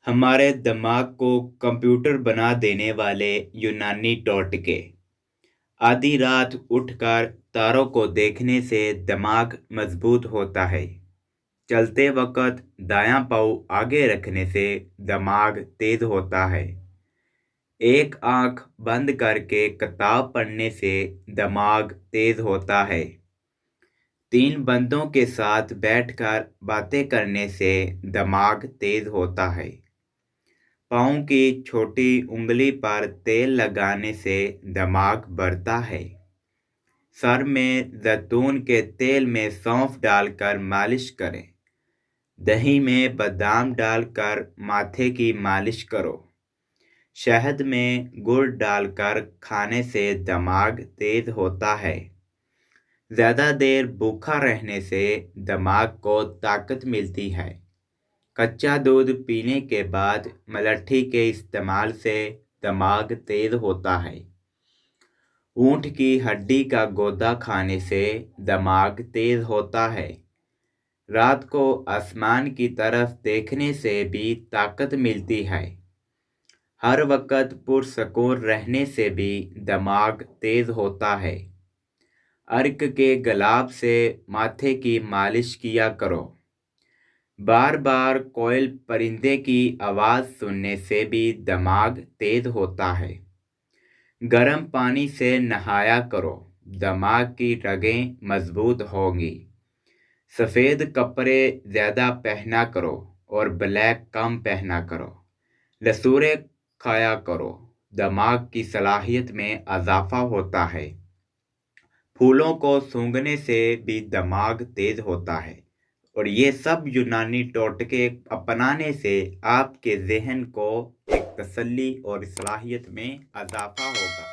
ہمارے دماغ کو کمپیوٹر بنا دینے والے یونانی ٹوٹکے۔ آدھی رات اٹھ کر تاروں کو دیکھنے سے دماغ مضبوط ہوتا ہے۔ چلتے وقت دایاں پاؤں آگے رکھنے سے دماغ تیز ہوتا ہے۔ ایک آنکھ بند کر کے کتاب پڑھنے سے دماغ تیز ہوتا ہے۔ 3 بندوں کے ساتھ بیٹھ کر باتیں کرنے سے دماغ تیز ہوتا ہے۔ پاؤں کی چھوٹی انگلی پر تیل لگانے سے دماغ بڑھتا ہے۔ سر میں زیتون کے تیل میں سونف ڈال کر مالش کریں۔ دہی میں بادام ڈال کر ماتھے کی مالش کرو۔ شہد میں گڑ ڈال کر کھانے سے دماغ تیز ہوتا ہے۔ زیادہ دیر بھوکا رہنے سے دماغ کو طاقت ملتی ہے۔ کچا دودھ پینے کے بعد ملٹھی کے استعمال سے دماغ تیز ہوتا ہے۔ اونٹ کی ہڈی کا گودا کھانے سے دماغ تیز ہوتا ہے۔ رات کو آسمان کی طرف دیکھنے سے بھی طاقت ملتی ہے۔ ہر وقت پرسکون رہنے سے بھی دماغ تیز ہوتا ہے۔ ارک کے گلاب سے ماتھے کی مالش کیا کرو۔ بار بار کوئل پرندے کی آواز سننے سے بھی دماغ تیز ہوتا ہے۔ گرم پانی سے نہایا کرو، دماغ کی رگیں مضبوط ہوں گی۔ سفید کپڑے زیادہ پہنا کرو اور بلیک کم پہنا کرو۔ لسورے کھایا کرو، دماغ کی صلاحیت میں اضافہ ہوتا ہے۔ پھولوں کو سونگھنے سے بھی دماغ تیز ہوتا ہے۔ اور یہ سب یونانی ٹوٹکے اپنانے سے آپ کے ذہن کو ایک تسلی اور صلاحیت میں اضافہ ہوگا۔